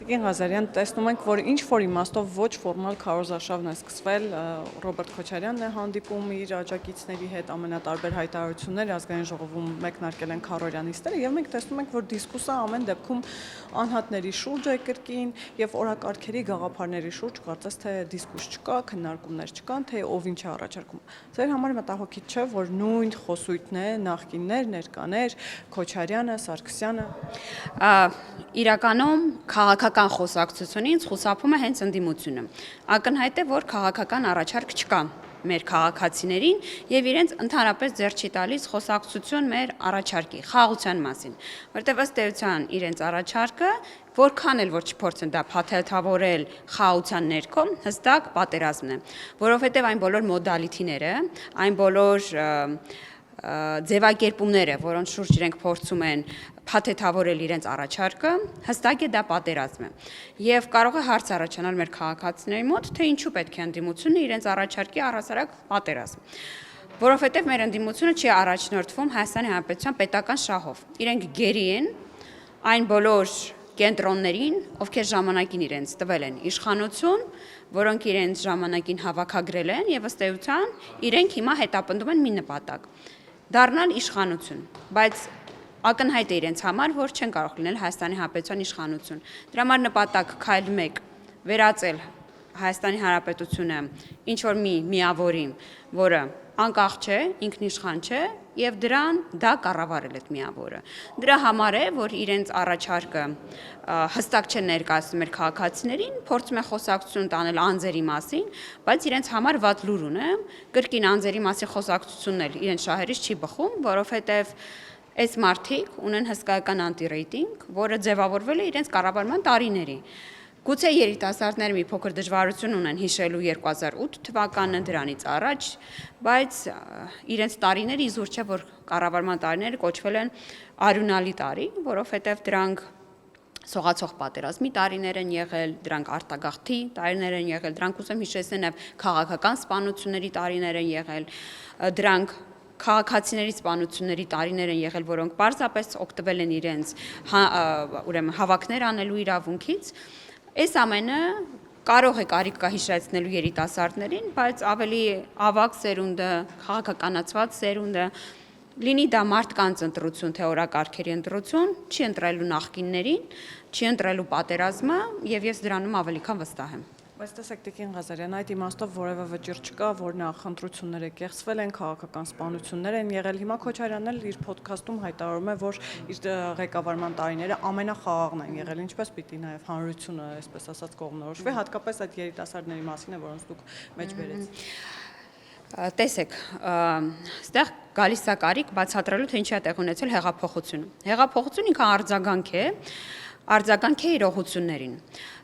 Տիկին Ղազարյան, տեսնում ենք, որ ինչ-որ իմաստով ոչ ֆորմալ քարոզարշավն է սկսվել, Ռոբերտ Քոչարյանն է հանդիպում իր աջակիցների հետ, ամենատարբեր հայտարարություններ ազգային ժողովում մեկնարկել են քարորյանիստները, եւ մենք տեսնում ենք, որ դիսկուսը ամեն դեպքում անհատների շուրջ է կրկին եւ օրակարգերի գաղափարների շուրջ կարծես թե դիսկուս չկա, քննարկումներ չկան, թե ով ինչ է առաջարկում։ Ձեր համար մտահոգիչ չէ, որ նույն խոսույթն է, նախկիններ, ներկաներ, Քոչարյանը, Սարգսյանը։ Իրականում քաղաքական խոսակցությունից խուսափում է հենց ընդդիմությունը։ Ակնհայտ է, որ քաղաքական առաջարկ չկա մեր քաղաքացիներին եւ իրենց ընդհանրապես ձեռ չի տալիս խոսակցություն մեր առաջարկի խաղաղության մասին, որտեղ ըստ էության իրենց առաջարկը որքան էլ որ չփորձեն դա փաթեթավորել խաղաղության ներքո, հստակ պատերազմն է, որովհետեւ այն բոլոր մոդալիթիները, այն բոլոր ձևակերպումները, որոնց շուրջ իրենք փորձում են փաթեթավորել իրենց առաջարկը, հստակ է դա պատերազմ է։ Եվ կարող է հարց առաջանալ մեր քաղաքացիների մոտ, թե ինչու պետք է ընդդիմությունը իրենց առաջարկի առհասարակ պատերազմ։ Որովհետև մեր ընդդիմությունը չի առաջնորդվում Հայաստանի Հանրապետության պետական շահով։ Իրենք գերի են այն բոլոր կենտրոններին, ովքեր ժամանակին իրենց տվել են իշխանություն, որոնք իրենց ժամանակին հավաքագրել են եւ ըստ էության իրենք հիմա հետապնդում են մի նպատակ՝ դառնալ իշխանություն, բայց ակնհայտ է իրենց համար, որ չեն կարող լինել Հայաստանի Հանրապետության իշխանություն։ Դրա համար նպատակ քայլ 1 վերածել Հայաստանի Հանրապետությունը ինչ որ մի միավորի, որը անկախ չէ, ինքնիշխան չէ եւ դա կառավարել այդ միավորը։ Դրա համար է, որ իրենց առաջարկը հստակ չեն ներկայացնում մեր քաղաքացիներին, փորձում է խոսակցություն տանել անձերի մասին, բայց իրենց համար վատ լուր ունե, կրկին անձերի մասին խոսակցությունն էլ իրենց շահերից չի բխում, որովհետեւ այս մարդիկ ունեն հսկայական անտիրեյտինգ, որը ձևավորվել է իրենց կառավարման տարիների։ Գուցե երիտասարդները մի փոքր դժվարություն ունեն հիշելու 2008 թվականը դրանից առաջ, բայց իրենց տարիները իզուր չէ, որ կառավարման տարիները կոչվել են արյունալի տարի, որովհետև դրանք սողացող պատերազմի տարիներ են եղել, դրանք արտագաղթի տարիներ են եղել, դրանք ուզեմ հիշեցնել նաև քաղաքական սպանությունների տարիներ են եղել, դրանք քաղաքացիների սպանությունների տարիներ են եղել, որոնք պարզապես օգտվել են իրենց հավաքներ անելու իրավունքից։ Այս ամենը կարող է կարիք կա հիշեցնելու երիտասարդներին, բայց ավելի ավագ սերունդը, քաղաքականացված սերունդը, լինի դա մարդկանց ընտրություն, թե օրակարգերի ընտրություն, չի ընտրելու նախկիններին, չի ընտրելու պատերազմը եւ ես դրանում ավելի քան վստահ եմ։ Բայց տեսեք Տիկին Ղազարյան, այդ իմաստով որևէ վճիռ չկա, որ նախընտրությունները կեղծվել են, քաղաքական սպանություններ են եղել։ Հիմա Քոչարյանն էլ իր ոդքասթում հայտարարում է, որ իր ղեկավարման տարիները ամենախաղաղն են եղել, ինչպես պիտի նաև հանրությունը, այսպես ասած, կողմնորոշվի, հատկապես այդ երիտասարդների մասին է, որոնց դուք մեջ բերեցիք։ Տեսեք, այստեղ գալիս է կարիք բացատրելու, թե ինչի է տեղ ունեցել հեղափոխությունը։ Հեղափոխությունը ինքը արձագանք է իրողություններին։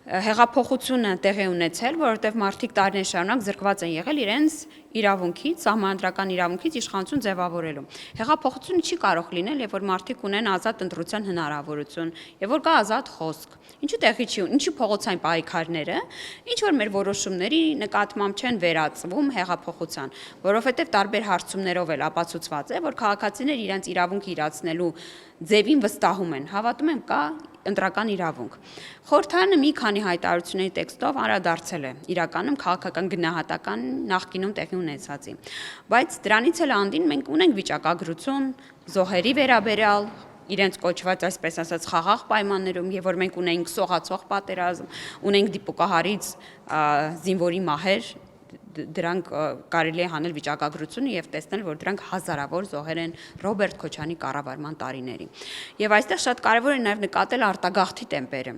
Հեղափոխությունը տեղի ունեցել, որովհետև մարդիկ տարիներ շարունակ զրկված են եղել իրենց իրավունքից, սահմանադրական իրավունքից իշխանություն ձևավորելու։ Հեղափոխությունը չի կարող լինել, երբ որ մարդիկ ունեն ազատ ընտրության հնարավորություն, եւ որ կա ազատ խոսք։ Ինչու տեղի չի, ինչի փողոցային պայքարները, ինչ որ մեր որոշումների նկատմամբ չեն վերածվում հեղափոխության, որովհետև տարբեր հարցումներով էլ ապացուցված է, որ քաղաքացիները իրենց իրավունքը իրացնելու ձևին վստահում են, հավատում են կա ընտրական իրավունք։ Խորհրդարանը մի քանի հայտարարությունների տեքստով անդրադարձել է իրականում քաղաքական գնահատական նախկինում տեղի ունեցածի։ Բայց դրանից էլ անդին մենք ունենք վիճակագրություն զոհերի վերաբերյալ, իրենց կոչված այսպես ասած խաղաղ պայմաններում, եւ որ մենք ունենք սողացող պատերազմ, ունենք դիպուկահարից զինվորի մահեր, դրանք կարելի է հանել վիճակագրությունը եւ տեսնել, որ դրանք հազարավոր զոհեր են Ռոբերտ Քոչարյանի կառավարման տարիների։ Եվ այստեղ շատ կարեւոր է նաեւ նկատել արտագաղթի տեմպերը։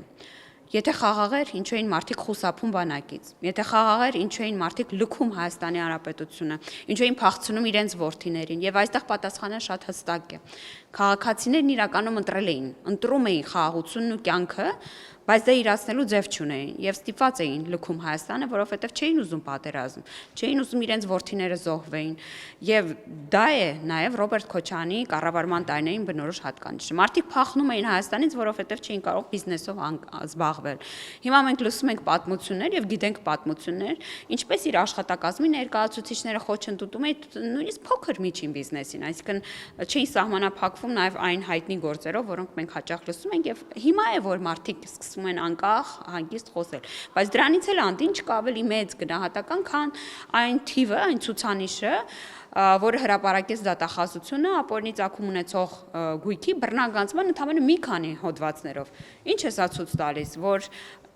Եթե խաղաղ էր, ինչու էին մարդիկ խուսափում բանակից։ Եթե խաղաղ էր, ինչու էին մարդիկ լքում Հայաստանի Հանրապետությունը, ինչու էին փախցնում իրենց որդիներին։ Եվ այստեղ պատասխանը շատ հստակ է։ Քաղաքացիներն իրականում ընտրում էին խաղաղությունն ու կյանքը, բայց դա իրացնելու ձև չունեին եւ ստիպված էին լքում Հայաստանը, որովհետեւ չէին ուզում պատերազմ, չէին ուզում իրենց որդիները զոհվեին եւ դա է նաեւ Ռոբերտ Քոչարյանի կառավարման տարիներին բնորոշ հատկանիշը։ Մարդիկ փախնում էին Հայաստանից, որովհետեւ չէին կարող բիզնեսով զբաղվել։ Հիմա մենք լսում ենք պատմություններ եւ գիտենք պատմություններ, ինչպես իր աշխատակազմի ներկայացուցիչները խոչընդոտում էին նույնիսկ փոքր միջին բիզնեսին, այսինքն չէին սահմանափակվում կապվում նաև այն հայտնի գործերով, որոնք մենք հաճախ լսում ենք եւ հիմա է որ մարդիկ սկսում են անկախ հանգիստ խոսել, բայց դրանից էլ անդին չկա ավելի մեծ գնահատական, քան այն թիվը, այն ցուցանիշը, որը հրապարակեց դատախազությունը ապօրինի ծագում ունեցող գույքի բռնագանձման ընդամենը մի քանի հոդվածներով։ Ինչ է սա ցույց տալիս, որ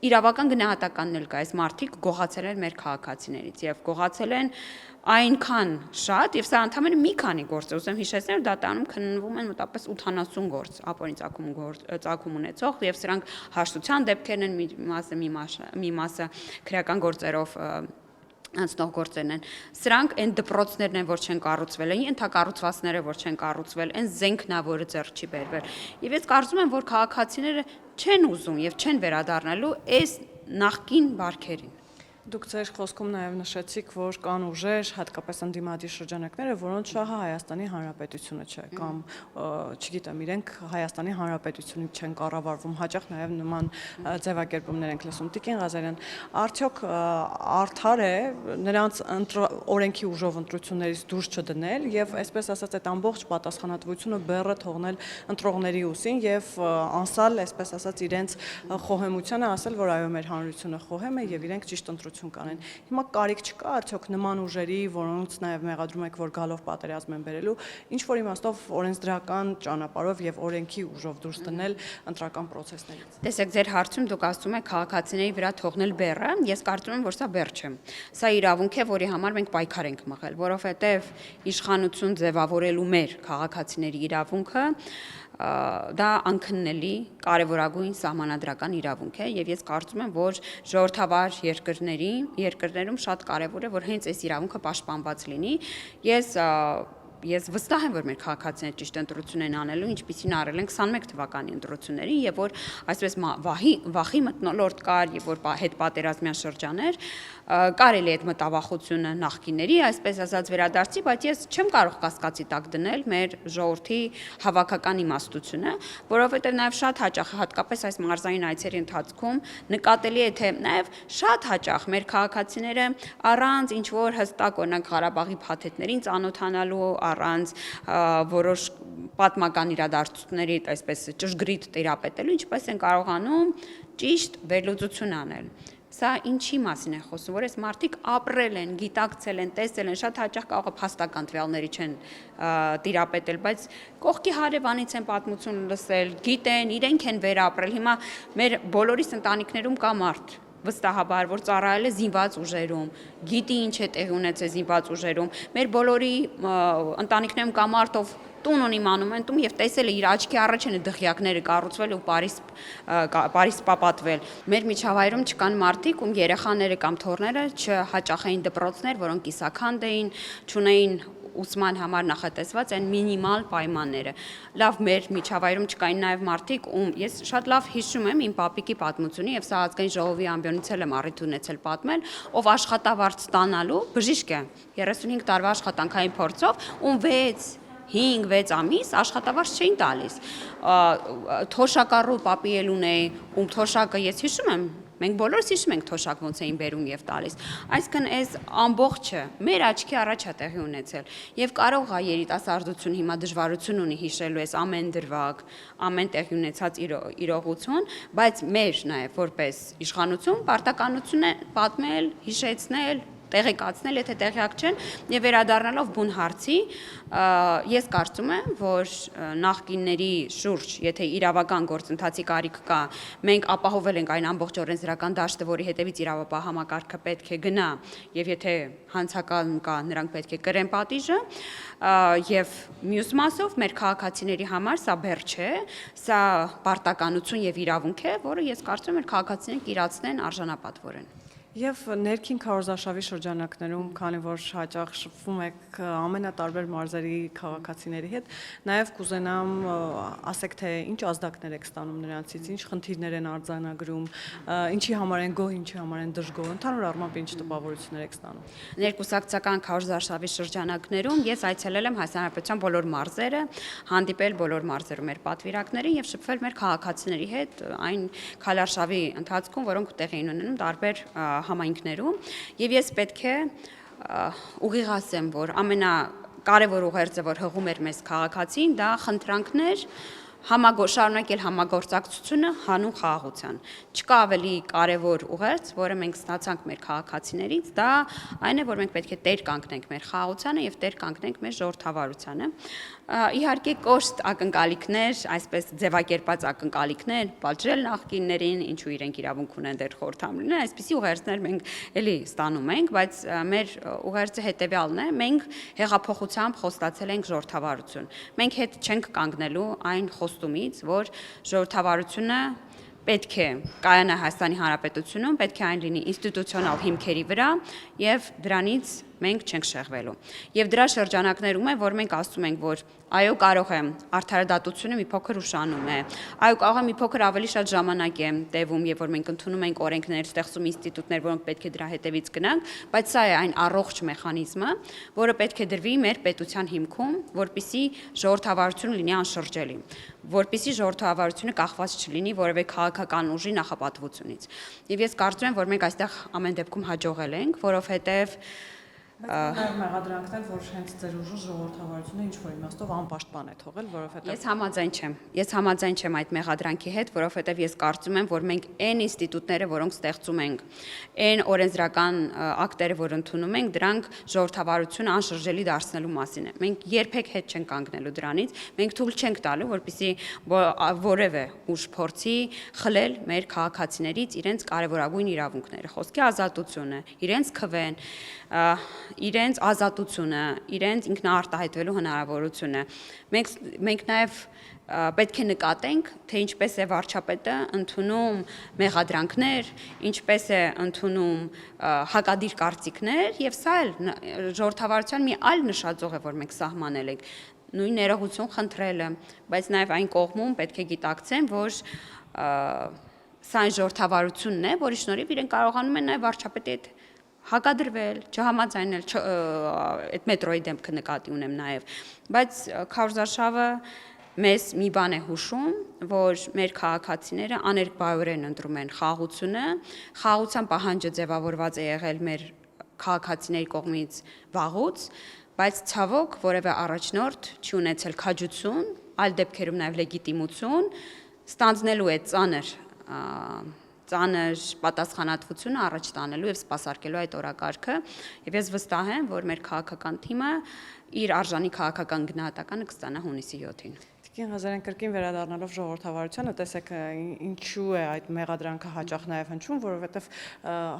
իրավական գնահատականն էլ կա, այս մարդիկ գողացել են մեր քաղաքացիներից եւ գողացել են այնքան շատ եւ սա ընդամենը մի քանի գործ է, ուզեմ հիշեցնել, դատարանում քննվում են մոտավորապես 80 գործ ապօրինի ծագում ունեցող եւ սրանք հաշտության դեպքերն են, մի մասը քրեական գործերով անցնող գործերն են։ Սրանք այն դպրոցներն են, որ չեն կառուցվել, այն ենթակառուցվածքները, որ չեն կառուցվել, այն զենքն է, որը ձեռք չի բերվել։ Եվ ես կարծում եմ, որ քաղաքացիները չեն ուզում եւ չեն վերադառնալու այս նախկին բարքերին։ Դուք ձեր խոսքում նաև նշեցիք, որ կան ուժեր, հատկապես ընդդիմադիր շրջանակները, որոնց շահը Հայաստանի Հանրապետությունը չէ, կամ չգիտեմ, իրենք Հայաստանի Հանրապետությունից չեն կառավարվում, հաճախ նաև նման ձևակերպումներ ենք լսում։ Տիկին Ղազարյան, արդյոք արդար է նրանց օրենքի ուժով ընտրություններից դուրս չդնել եւ այսպես ասած այդ ամբողջ պատասխանատվությունը բեռը թողնել ընտրողների ուսին եւ անսալ, այսպես ասած, իրենց խոհեմությանը ասել, որ այո, մեր հանրությունը խոհեմ է եւ իրենք ճիշտ ընտրություն կանեն։ Հիմա կարիք չկա արդյոք նման ուժերի, որոնց նաև մեղադրում եք, որ գալով պատերազմ են բերելու, ինչ որ իմաստով օրենսդրական ճանապարհով եւ օրենքի ուժով դուրս դնել ընտրական process-ներից։ Տեսեք, ձեր հարցում դուք ասում եք քաղաքացիների վրա թողնել բեռը, ես կարծում եմ, որ սա բեռ չէ։ Սա իրավունք է, որի համար մենք պայքար ենք մղել, որովհետեւ իշխանություն ձևավորելու մեր քաղաքացիների իրավունքը դա անքննելի կարևորագույն սահմանադրական իրավունք է եւ ես կարծում եմ, որ ժողովրդավար երկրներում շատ կարևոր է, որ հենց այս իրավունքը պաշտպանված լինի։ Ես վստահ եմ, որ մեր քաղաքացիները ճիշտ ընտրություն են անելու, ինչպիսին արել են 21 թվականի ընտրություններին, եւ որ այսպես վախի մթնոլորտ կար եւ որ հետպատերազմյան շրջաներ, կարելի է այդ մտավախությունը նախկիների, այսպես ասած, վերադարձի, բայց ես չեմ կարող կասկածի տակ դնել մեր ժողովրդի հավաքական իմաստությունը, որովհետեւ նաեւ շատ հաճախ, հատկապես այս մարզային այցերի ընթացքում նկատելի է, թե նաեւ շատ հաճախ մեր քաղաքացիները առանց ինչ որ հստակ օրինակ Ղարաբաղի փաթեթներին ծանոթանալու, առանց որոշ պատմական իրադարձությունների այսպես ճշգրիտ տիրապետելու, ինչպես են կարողանում ճիշտ վերլուծություն անել։ Սա ինչի մասին է խոսում, որ այս մարդիկ ապրել են, գիտակցել են, տեսել են, շատ հաճախ կարող է փաստական տվյալների չեն տիրապետել, բայց կողքի հարևանից են պատմություն լսել, գիտեն, իրենք են վերապրել։ Հիմա մեր բոլորիս ընտանիքներում կա մարդ վստահաբար, որ ծառայել է զինված ուժերում, գիտի ինչ է տեղի ունեցել զինված ուժերում։ Մեր բոլորի ընտանիքներում կա մարդ, ով տուն ունի մանումենտում եւ տեսել է իր աչքի առաջ են դղյակները կառուցվել ու պարիսպապատվել։ Մեր միջավայրում չկան մարդիկ, ում երեխաները կամ թոռները չհաճախային դպրոցներ, որոնք կիսաքանդ էին, չունեին ուսման համար նախատեսված այն մինիմալ պայմանները։ Լավ, մեր միջավայրում չկային նաև մարդիկ, ում ես շատ լավ հիշում եմ իմ պապիկի պատմությունը եւ սա ազգային ժողովի ամբիոնից էլ եմ առիթ ունեցել պատմել, ով աշխատավարձ ստանալու բժիշկ է 35 տարվա աշխատանքային փորձով, ում 5-6 ամիս աշխատավարձ չէին տալիս։ Թոշակառու պապի էլ ունեի, ում թոշակը ես հիշում եմ, մենք բոլորս հիշում ենք թոշակ ոնց էին բերում եւ տալիս։ Այսինքն այս ամբողջը մեր աչքի առաջ է տեղի ունեցել եւ կարող է երիտասարդություն հիմա դժվարություն ունի հիշելու այս ամեն դրվագ, ամեն տեղի ունեցած իրողություն, բայց մեր նաեւ որպես իշխանություն պարտականություն է պատմել, հիշեցնել, տեղեկացնել, եթե տեղյակ չեն, եւ վերադառնալով բուն հարցի, ես կարծում եմ, որ նախկինների շուրջ, եթե իրավական գործընթացի կարիք կա, մենք ապահովել ենք այն ամբողջ օրենսդրական դաշտը, որի հետևից իրավապահ համակարգը պետք է գնա, եւ եթե հանցական կա, նրանք պետք է կրեն պատիժը, եւ մյուս մասով մեր քաղաքացիների համար սա բեռ չէ, սա պարտականություն եւ իրավունք է, որը ես կարծում եմ, մեր քաղաքացիներն իրացնեն արժանապատվորեն։ Եվ ներքին քարոզարշավի շրջանակներում, քանի որ հաճախ շփվում եք ամենատարբեր մարզերի քաղաքացիների հետ, նաև կուզենամ ասեք, թե ինչ ազդակներ եք ստանում նրանցից, ինչ խնդիրներ են արձանագրում, ինչի համար են գոհ, ինչի համար են դժգոհ, ընդհանուր առմամբ ինչ տպավորություններ եք ստանում։ Ներկուսակցական քարոզարշավի շրջանակներում ես այցելել եմ Հայաստանի Հանրապետության բոլոր մարզերը, հանդիպել բոլոր մարզերում մեր պատվիրակներին եւ շփվել մեր քաղաքացիների հետ այն քարոզարշավի ընթացքում, որոնք տեղի են ունենում տարբեր համայնքներում եւ ես պետք է ուղիղ ասեմ, որ կարևոր ուղերձը, որ հղում էր մեզ քաղաքացին, դա խնդրանքներ շարունակել համագործակցությունը հանուն խաղաղության։ Չկա ավելի կարևոր ուղերձ, որը մենք ստացանք մեր քաղաքացիներից, դա այն է, որ մենք պետք է տեր կանգնենք մեր խաղաղությանը եւ տեր կանգնենք մեր ժողովրդավարությանը։ Իհարկե կոշտ ակնկալիքներ, այսպես ձևակերպած ակնկալիքներ, պատժել նախկիններին, ինչու իրենք իրավունք ունեն դեռ խորհրդամ լինեն, այսպիսի ուղերձներ մենք էլի ստանում ենք, բայց մեր ուղերձը հետեւյալն է, մենք հեղափոխությամբ խոստացել ենք ժողովրդավարություն։ Մենք հետ չենք կանգնելու այն խոստումից, որ ժողովրդավարությունը պետք է կայանա Հայաստանի Հանրապետությունում, պետք է այն լինի ինստիտուցիոնալ հիմքերի վրա եւ դրանից մենք չենք շեղվելու։ Եվ դրա շրջանակներում է, որ մենք ասում ենք, որ այո, կարող է արդարադատությունը մի փոքր ուշանում է, այո, կարող է մի փոքր ավելի շատ ժամանակ է տևում, եւ որ մենք ընդունում ենք օրենքներ, ստեղծում ինստիտուտներ, որոնք պետք է դրա հետևից գնանք, բայց սա է այն առողջ մեխանիզմը, որը պետք է դրվի մեր պետության հիմքում, որպիսի ժողովրդավարությունը լինի անշրջելի, որպիսի ժողովրդավարությունը կախված չլինի որևէ քաղաքական ուժի նախապատվությունից։ Եվ ես կարծում եմ, որ մենք այստեղ ամեն դեպքում հաջողել ենք, որովհետեւ Նաև մեղադրանքներ, որ հենց ձեր ուժը ժողովրդավարությունը ինչ-որ իմաստով անպաշտպան է թողել, որովհետև Ես համաձայն չեմ այդ մեղադրանքի հետ, որովհետև ես կարծում եմ, որ մենք այն ինստիտուտները, որոնք ստեղծում ենք, այն օրենսդրական ակտերը, որ ընդունում ենք, դրանք ժողովրդավարությունը անշրջելի դարձնելու մասին է։ Մենք երբեք հետ չենք կանգնելու դրանից, մենք թույլ չենք տալու, որպեսզի որևէ ուժ փորձի խլել մեր քաղաքացիներից իրենց կարևորագույն իրավունքները, խոսքի ազատությունը, իրենց քվեն, իրենց ազատությունը, իրենց ինքնաարտահայտվելու հնարավորությունը։ Մենք նաև պետք է նկատենք, թե ինչպես է վարչապետը ընդունում մեղադրանքներ, ինչպես է ընդունում հակադիր կարծիքներ, եւ սա էլ ժողովրդավարության մի այլ նշաձող է, որ մենք սահմանել ենք, նույն ներողություն խնդրելը, բայց նաև այն կողմում պետք է գիտակցեն, որ սա այն ժողովրդավարությունն է, որի շնորհիվ իրենք կարողանում են նաև վարչապետի հետ հակադրվել, չհամաձայնել, այդ մետրոյի դեմքը նկատի ունեմ նաև, բայց քարոզարշավը մեզ մի բան է հուշում, որ մեր քաղաքացիները աներկբայորեն ընտրում են խաղաղությունը, խաղաղության պահանջը ձևավորված է եղել մեր քաղաքացիների կողմից վաղուց, բայց ցավոք որևէ առաջնորդ չի ունեցել քաջություն, այլ դեպքերում նաև լեգիտիմություն, ստանձնելու է ծանր պատասխանատվությունը առաջ տանելու եւ սպասարկելու այդ օրակարգը եւ ես վստահ եմ, որ մեր քաղաքական թիմը իր արժանի քաղաքական գնահատականը կստանա հունիսի 7-ին։ Տիկին Ղազարյան, կրկին վերադառնալով ժողովրդավարությանը, տեսեք ինչու է այդ մեղադրանքը հաճախ նաև հնչում, որովհետև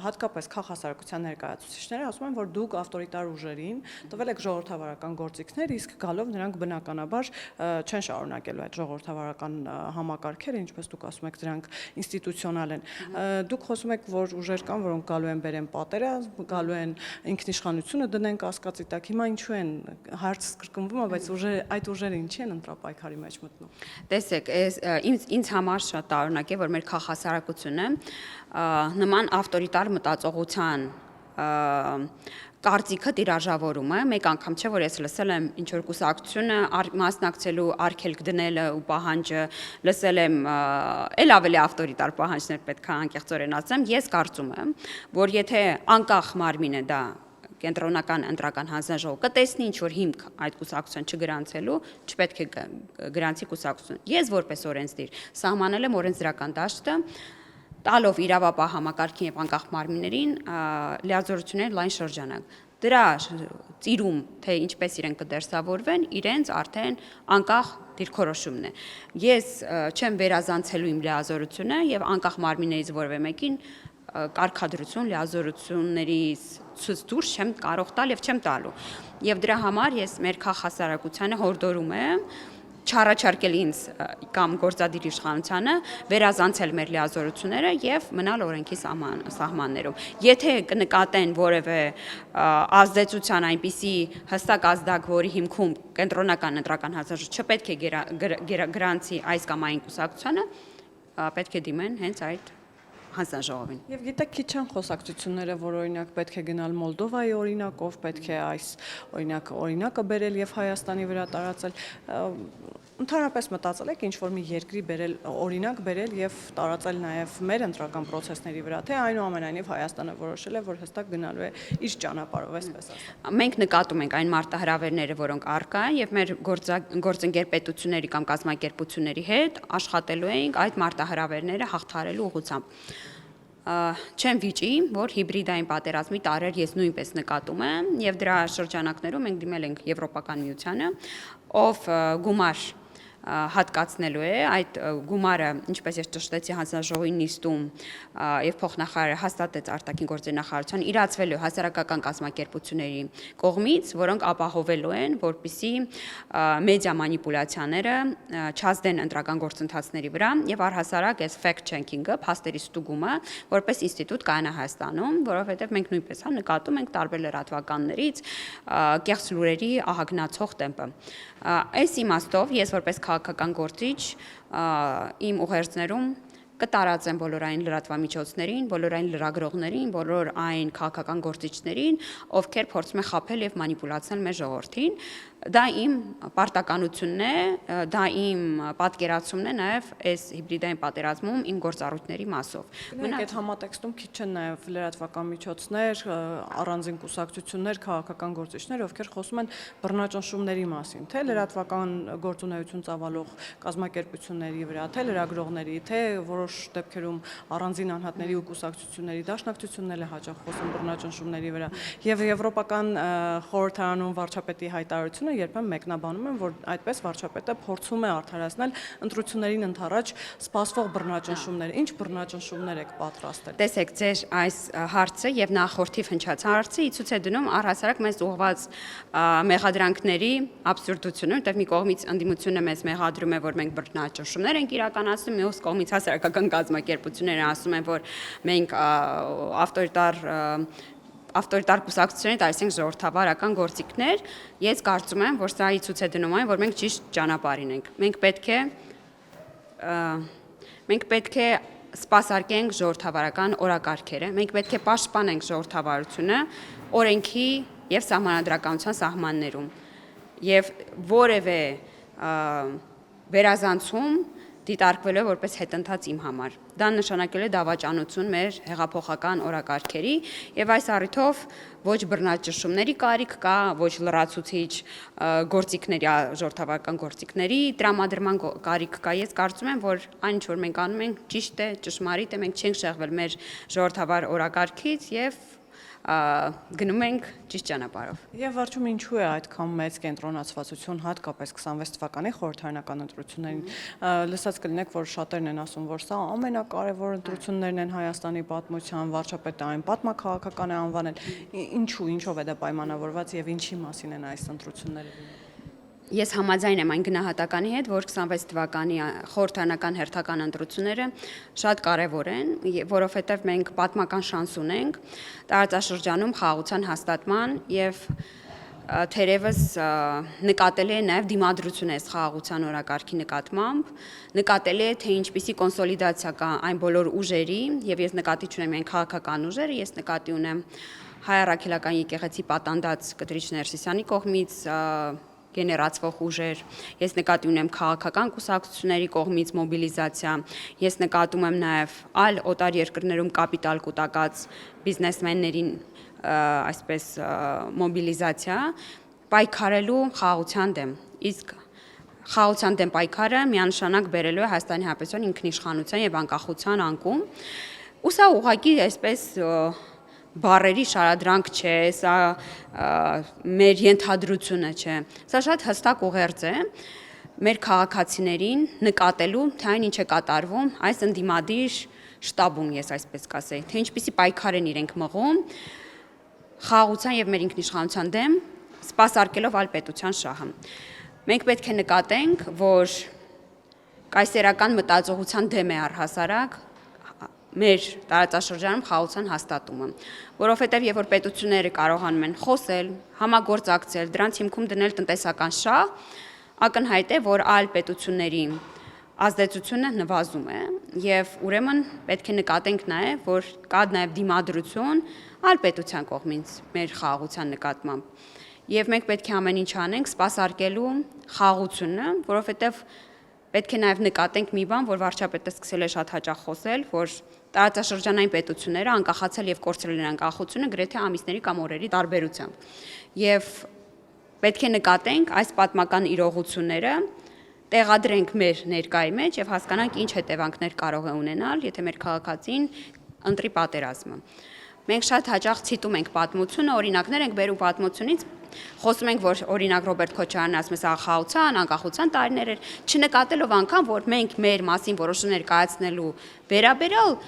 հատկապես քաղաքասարակության ներկայացուցիչները ասում են, որ դուք ավտորիտար ուժերին տվել եք ժողովրդավարական գործիքներ, իսկ գալով նրանք բնականաբար չեն շարունակելու այդ ժողովրդավարական համակարգերը, ինչպես դուք ասում եք, դրանք ինստիտուցիոնալ են։ Դուք խոսում եք, որ ուժեր կան, որոնք գալու են բերեն պատերազմ, գալու են ինքնիշխանությունը դնեն կասկածի տակ։ Հիմա ինչու են հարցը կրկնվում է, բայց այդ ուժերը ինչի են ընտրապայքարի մեջ մտնում։ Տեսեք, ինձ համար շատ տարօրինակ է, որ մեր քաղաքասարակությունը նման ավտորիտար մտածողության կարծիքը տիրաժավորում է, մեկ անգամ չէ, որ ես լսել եմ ինչ որ կուսակցությունը մասնակցելու արգելք դնելը ու պահանջը, լսել եմ էլ ավելի ավտորիտար պահանջներ, պետք է անկեղծորեն ասեմ, ես կարծում եմ, որ եթե անկախ մարմինը դա կենտրոնական ընտրական հանձնաժողով կտեսնի ինչ որ հիմք այդ կուսակցության չգրանցելու, չպետք է գրանցի կուսակցություն։ Ես որպես օրենսդիր սահմանել եմ օրենսդրական դաշտը, տալով իրավապահ համակարգին եւ անկախ մարմիններին լիազորությունների լայն շրջանակ։ Դրա ծիրում, թե ինչպես իրենք կդերսավորվեն, իրենց արդեն անկախ դիրքորոշումն է։ Ես չեմ վերազանցելու իմ լիազորությունը եւ անկախ մարմիններից որևէ մեկին կարգադրություն լիազորություններից ցույց դուրս չեմ կարող տալ եւ չեմ տալու։ Եվ դրա համար ես մեր քաղաքասարակությանը հորդորում եմ չառաջարկել ինձ կամ գործադիր իշխանությանը վերազանցել մեր լիազորությունները եւ մնալ օրենքի սահմաններում։ Եթե կնկատեն որևէ ազդեցության այնպիսի հստակ ազդակ, որի հիմքում կենտրոնական ընտրական հանձնաժողովը չպետք է գրանցի այս կամ այն կուսակցությանը, պետք է դիմեն հենց այդ հանձնաժողովին։ Եվ գիտեք, քիչ են խոսակցությունները, որ օրինակ պետք է գնալ Մոլդովայի օրինակով, պետք է այս օրինակը բերել եւ Հայաստանի վրա տարածել։ Ընդհանրապես մտածել եք ինչ որ մի երկրի օրինակ բերել եւ տարածել նաեւ մեր ընտրական process-ների վրա, թե այնուամենայնիվ Հայաստանը որոշել է, որ հստակ գնալու է իր ճանապարհով, այսպես ասած։ Մենք նկատում ենք այն մարտահրավերները, որոնք առկա են եւ մեր գործընկեր պետությունների կամ կազմակերպությունների հետ աշխատելու ենք այդ մարտահրավերները հաղթահարելու ուղղությամբ։ Չեմ վիճի, որ հիբրիդային պատերազմի տարեր ես նույնպես նկատում եմ եւ դրա շրջանակներում մենք դիմել ենք Եվրոպական միությանը, ով գումար հատկացնելու է այդ գումարը, ինչպես ես ճշտեցի հանձնաժողովի նիստում եւ փոխնախարարը հաստատեց արտաքին գործերի նախարարության իրացվելու հասարակական կազմակերպությունների կողմից, որոնք ապահովելու են, որպիսի մեդիա մանիպուլյացիաները չազդեն ընտրական գործընթացների վրա եւ առհասարակ այս fact checking-ը, փաստերի ստուգումը, որպես ինստիտուտ կայանա Հայաստանում, որովհետեւ մենք նույնպես նկատում ենք տարբեր լրատվականներից կեղծ լուրերի ահագնացող տեմպը։ Այս իմաստով ես որպես քաղաքական գործիչ իմ ուղերձներում կտարածեմ բոլոր այն լրատվամիջոցներին, բոլոր այն լրագրողներին, բոլոր այն քաղաքական գործիչներին, ովքեր փորձում են խաբել եւ մանիպուլացնել մեր ժողովրդին։ Դա իմ պարտականությունն է, դա իմ պատկերացումն է նաեւ այս հիբրիդային պատերազմում իմ գործառույթների մասով։ Մենակ այդ համատեքստում քիչ են նաեւ լրատվական միջոցներ, առանձին կուսակցություններ, քաղաքական գործիչներ, ովքեր խոսում են բռնաճնշումների մասին, թե լրատվական գործունեություն ծավալող կազմակերպությունների վրա, թե լրագրողների, թե որոշ դեպքերում առանձին անհատների ու կուսակցությունների դաշնակցություններ է հաճախ խոսում բռնաճնշումների վրա։ Եվ Եվրոպական խորհրդարանում վարչապետի հայտարարությունը երբեմն մեկնաբանում են, որ այդպես վարչապետը փորձում է արդարացնել ընտրություններին ընդառաջ սպասվող բռնաճնշումները։ Ինչ բռնաճնշումներ եք պատրաստել։ Տեսեք, ձեր այս հարցը եւ նախորդիվ հնչած հարցը ի ցույց է դնում առհասարակ մեզ ուղղված մեղադրանքների աբսուրդությունը, որտեղ մի կողմից ընդդիմությունը մեզ մեղադրում է, որ մենք բռնաճնշումներ ենք իրականացնում, մյուս կողմից հասարակական կազմակերպությունները ասում են, որ մենք ավտորիտար կուսակցությունների տալիս ենք ժողովրդավարական գործիքներ, ես կարծում եմ, որ սա ի ցույց է դնում այն, որ մենք ճիշտ ճանապարհին ենք։ Մենք պետք է սպասարկենք ժողովրդավարական օրակարգերը, մենք պետք է պաշտպանենք ժողովրդավարությունը օրենքի եւ սահմանադրականության սահմաններում եւ որևէ վերազանցում դիտարկվելու է որպես հետընթաց իմ համար։ Դա նշանակել է դավաճանություն մեր հեղափոխական օրակարգերի եւ այս առիթով ոչ բռնաճնշումների կարիք կա, ոչ լրացուցիչ գործիքների, ժողովրդավարական գործիքների տրամադրման կարիք կա։ Ես կարծում եմ, որ այն ինչ որ մենք անում ենք ճիշտ է, ճշմարիտ է, մենք չենք շեղվել մեր ժողովրդավար օրակարգից եւ գնում ենք ճիշտ ճանապարհով։ Եվ վերջում ինչու է այդքան մեծ կենտրոնացվածություն հատկապես 26 թվականի խորհրդարանական ընտրություններին։ Լսած կլինեք, որ շատերն են ասում, որ սա ամենակարևոր ընտրություններն են Հայաստանի պատմության, վարչապետը այն պատմաքաղաքական է անվանել։ Ինչով է դա պայմանավորված եւ ինչի մասին են այս ընտրությունները։ Ես համաձայն եմ այն գնահատականի հետ, որ 26 թվականի խորհրդարանական հերթական ընտրությունները շատ կարևոր են, որովհետև մենք պատմական շանս ունենք տարածաշրջանում խաղաղության հաստատման եւ թերևս նկատել է նաև դիմադրություն այս խաղաղության օրակարգի նկատմամբ, նկատել է թե ինչպիսի կոնսոլիդացիա կա այն բոլոր ուժերի եւ ես նկատի չունեմ միայն քաղաքական ուժերը, ես նկատի ունեմ հայ առաքելական եկեղեցի պատանդած Կտրիչ Ներսիսյանի կողմից գեներացվող ուժեր, ես նկատի ունեմ քաղաքական կուսակցությունների կողմից մոբիլիզացիա, ես նկատում եմ նաև այլ օտար երկրներում կապիտալ կուտակած բիզնեսմեններին այսպես մոբիլիզացիա պայքարելու խաղաղության դեմ, իսկ խաղաղության դեմ պայքարը միանշանակ բերելու է Հայաստանի Հանրապետության ինքնիշխանության եւ անկախության անկում, ու սա ուղղակի այսպես բառերի շարադրանք չէ, սա մեր ենթադրությունը չէ, սա շատ հստակ ուղերձ է մեր քաղաքացիներին նկատելու, թե այն ինչ է կատարվում այս ընդդիմադիր շտաբում, ես այսպես կասեի, թե ինչպիսի պայքար են իրենք մղում խաղաղության եւ մեր ինքնիշխանության դեմ, սպասարկելով այլ պետության շահը։ Մենք պետք է նկատենք, որ կայսերական մտածողության դեմ է առհասարակ մեր տարածաշրջանում խաղաղության հաստատումը, որովհետև երբ որ պետությունները կարողանում են խոսել, համագործակցել, դրանց հիմքում դնել տնտեսական շահ, ակնհայտ է, որ այլ պետությունների ազդեցությունը նվազում է եւ ուրեմն պետք է նկատենք նաեւ, որ կա նաեւ դիմադրություն այլ պետության կողմից մեր խաղաղության նկատմամբ։ Եվ մենք պետք է ամեն ինչ անենք սպասարկելու խաղաղությունը, որովհետեւ պետք է նաեւ նկատենք մի բան, որ վարչապետը սկսել է շատ հաճախ խոսել, որ տարածաշրջանային պետությունները անկախացել եւ կորցրել են անկախությունը գրեթե ամիսների կամ օրերի տարբերությամբ։ Եվ պետք է նկատենք այս պատմական իրողությունները, տեղադրենք մեր ներկայի մեջ եւ հասկանանք ինչ հետևանքներ կարող է ունենալ, եթե մեր քաղաքացին ընտրի պատերազմը։ Մենք շատ հաճախ ցիտում ենք պատմությունը, օրինակներ ենք բերում պատմությունից, խոսում ենք, որ օրինակ Ռոբերտ Քոչարյանն ասում է սա խաղաղության, անկախության տարիներ էր, չնկատելով անգամ, որ մենք մեր մասին որոշումներ կայացնելու վերաբերյալ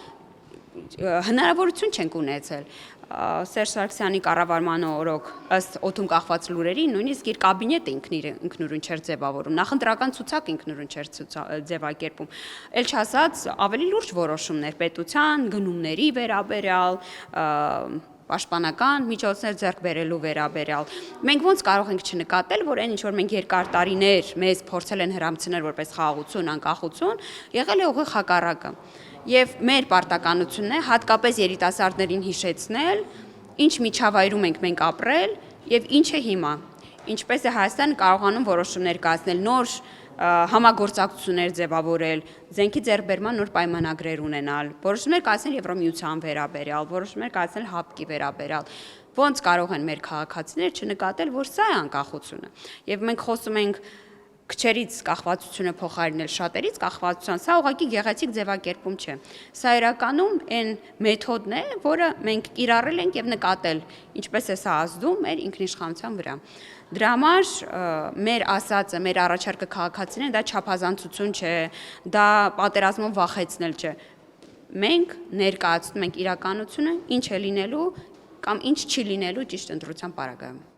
հնարավորություն չենք ունեցել։ Սերժ Սարգսյանի կառավարման օրոք ըստ օդում կախված լուրերի նույնիսկ իր կաբինետը ինքնուրույն չէր ձևավորում, նախընտրական ցուցակ ինքնուրույն չէր ձևակերպում։ Էլ չասած ավելի լուրջ որոշումներ պետության գնումների վերաբերյալ, պաշտպանական միջոցներ ձեռք բերելու վերաբերյալ։ Մենք ոնց կարող ենք չնկատել, որ այն ինչ որ մենք երկար տարիներ մեզ փորձել են հրամցնել որպես խաղաղություն, անկախություն, եղել է ուղիղ հակառակը։ Եվ մեր պարտականությունն է հատկապես երիտասարդներին հիշեցնել, ինչ միջավայրում ենք մենք ապրել եւ ինչ է հիմա։ Ինչպես է Հայաստանը կարողանում որոշումներ կայացնել, նոր համագործակցություններ ձևավորել, զենքի ձեռքբերման նոր պայմանագրեր ունենալ, որոշումներ կայացնել Եվրոմիության վերաբերյալ, որոշումներ կայացնել ՀԱՊԿ-ի վերաբերյալ։ Ոնց կարող են մեր քաղաքացիները չնկատել, որ սա է անկախությունը։ Եվ մենք խոսում ենք քչերից կախվածությունը փոխարինել շատերից կախվածության, սա ուղղակի գեղեցիկ ձևակերպում չէ։ Սա իրականում այն մեթոդն է, որը մենք կիրառել ենք եւ նկատել, ինչպես է սա ազդում մեր ինքնիշխանության վրա։ Դրա համար մեր ասածը, մեր առաջարկը քաղաքացիներին դա չափազանցություն չէ, դա պատերազմով վախեցնել չէ։ Մենք ներկայացնում ենք իրականությունը, ինչ է լինելու կամ ինչ չի լինելու ճիշտ ընտրության պարագայում։